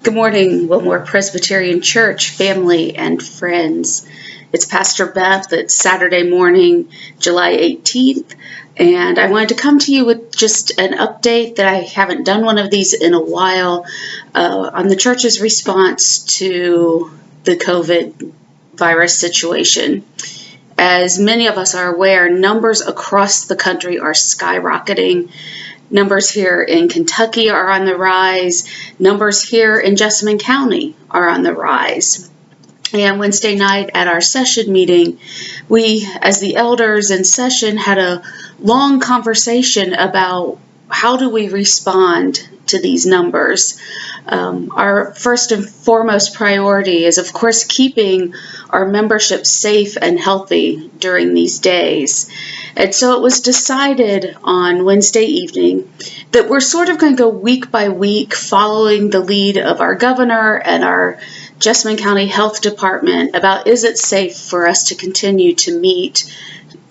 Good morning, Wilmore Presbyterian Church, family, and friends. It's Pastor Beth. It's Saturday morning, July 18th, and I wanted to come to you with just an update that I haven't done one of these in a while on the church's response to the COVID virus situation. As many of us are aware, numbers across the country are skyrocketing. Numbers here in Kentucky are on the rise. Numbers here in Jessamine County are on the rise. And Wednesday night at our session meeting, we, as the elders in session, had a long conversation about how do we respond to these numbers. Our first and foremost priority is, of course, keeping our membership safe and healthy during these days. And so it was decided on Wednesday evening that we're sort of going to go week by week following the lead of our governor and our Jessamine County Health Department about is it safe for us to continue to meet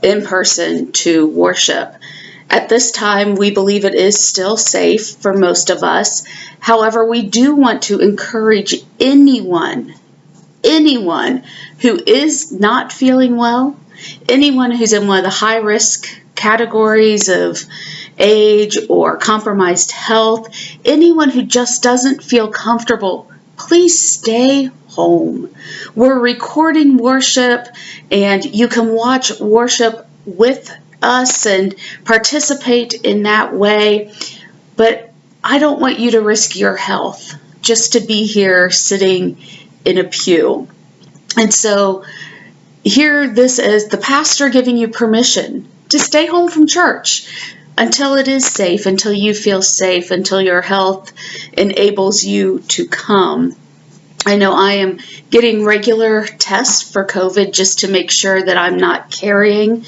in person to worship. At this time, we believe it is still safe for most of us. However, we do want to encourage anyone who is not feeling well, anyone who's in one of the high-risk categories of age or compromised health, anyone who just doesn't feel comfortable, please stay home. We're recording worship, and you can watch worship with us and participate in that way, but I don't want you to risk your health just to be here sitting in a pew. And so hear this as the pastor giving you permission to stay home from church until it is safe, until you feel safe, until your health enables you to come. I know I am getting regular tests for COVID just to make sure that I'm not carrying.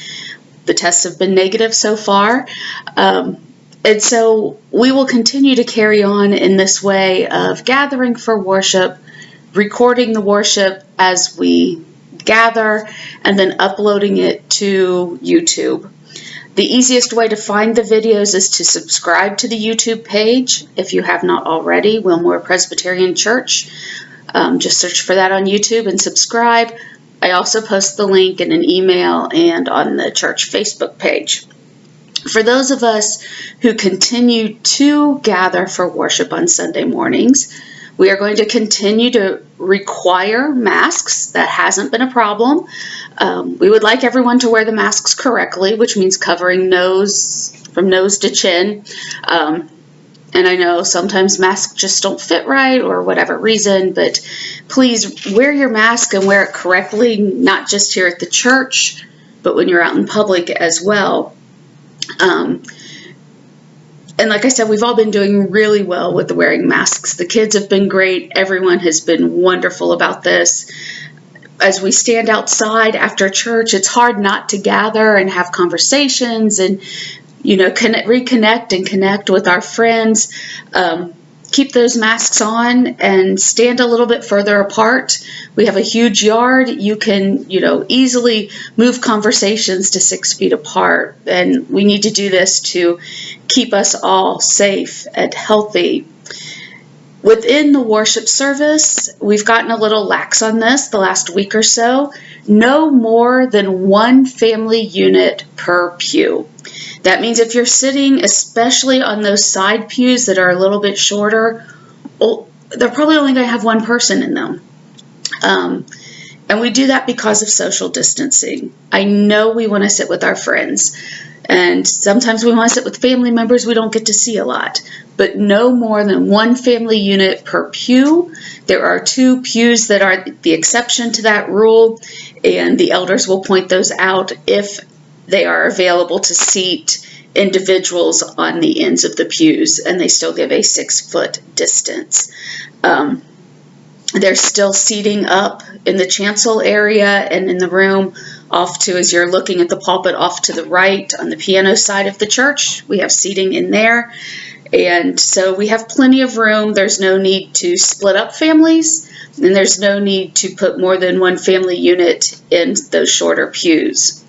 The tests have been negative so far. And so we will continue to carry on in this way of gathering for worship, recording the worship as we gather, and then uploading it to YouTube. The easiest way to find the videos is to subscribe to the YouTube page if you have not already, Wilmore Presbyterian Church. Just search for that on YouTube and subscribe. I also post the link in an email and on the church Facebook page. For those of us who continue to gather for worship on Sunday mornings, we are going to continue to require masks. That hasn't been a problem. We would like everyone to wear the masks correctly, which means covering from nose to chin. And I know sometimes masks just don't fit right or whatever reason, but please wear your mask and wear it correctly, not just here at the church, but when you're out in public as well. And like I said, we've all been doing really well with the wearing masks. The kids have been great. Everyone has been wonderful about this. As we stand outside after church, it's hard not to gather and have conversations and reconnect and connect with our friends. Keep those masks on and stand a little bit further apart. We have a huge yard. You can, easily move conversations to 6 feet apart. And we need to do this to keep us all safe and healthy. Within the worship service, we've gotten a little lax on this the last week or so. No more than one family unit per pew. That means if you're sitting, especially on those side pews that are a little bit shorter, they're probably only going to have one person in them. And we do that because of social distancing. I know we want to sit with our friends, and sometimes we want to sit with family members we don't get to see a lot, but no more than one family unit per pew. There are 2 pews that are the exception to that rule, and the elders will point those out if they are available to seat individuals on the ends of the pews, and they still give a 6-foot distance. There's still seating up in the chancel area and in the room off to, as you're looking at the pulpit, off to the right on the piano side of the church. We have seating in there. And so we have plenty of room. There's no need to split up families, and there's no need to put more than one family unit in those shorter pews.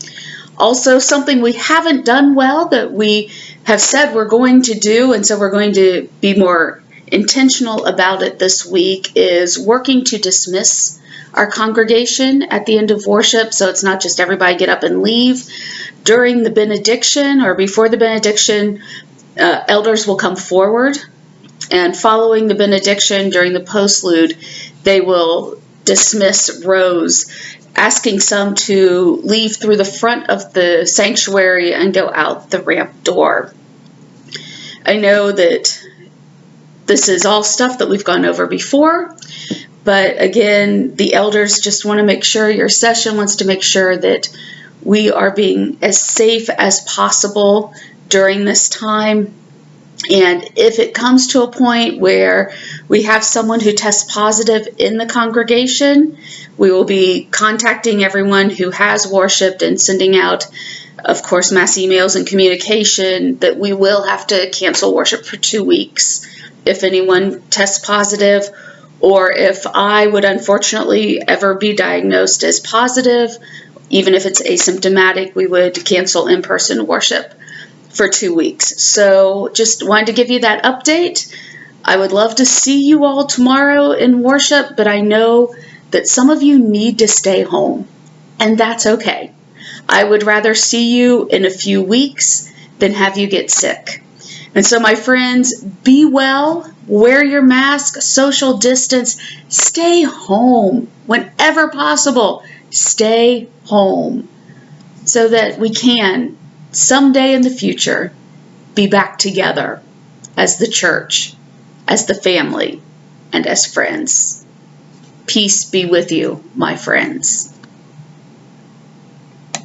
Also, something we haven't done well that we have said we're going to do, and so we're going to be more intentional about it this week is working to dismiss our congregation at the end of worship, so it's not just everybody get up and leave. During the benediction or before the benediction, elders will come forward, and following the benediction during the postlude, they will dismiss rows, asking some to leave through the front of the sanctuary and go out the ramp door. I know that this is all stuff that we've gone over before, but again, the elders just want to make sure, your session wants to make sure that we are being as safe as possible during this time. And if it comes to a point where we have someone who tests positive in the congregation, we will be contacting everyone who has worshiped and sending out, of course, mass emails and communication that we will have to cancel worship for 2 weeks if anyone tests positive, or if I would unfortunately ever be diagnosed as positive, even if it's asymptomatic, we would cancel in-person worship for 2 weeks. So just wanted to give you that update. I would love to see you all tomorrow in worship, but I know that some of you need to stay home, and that's okay. I would rather see you in a few weeks than have you get sick. And so, my friends, be well, wear your mask, social distance, stay home whenever possible. Stay home so that we can someday in the future be back together as the church, as the family, and as friends. Peace be with you, my friends.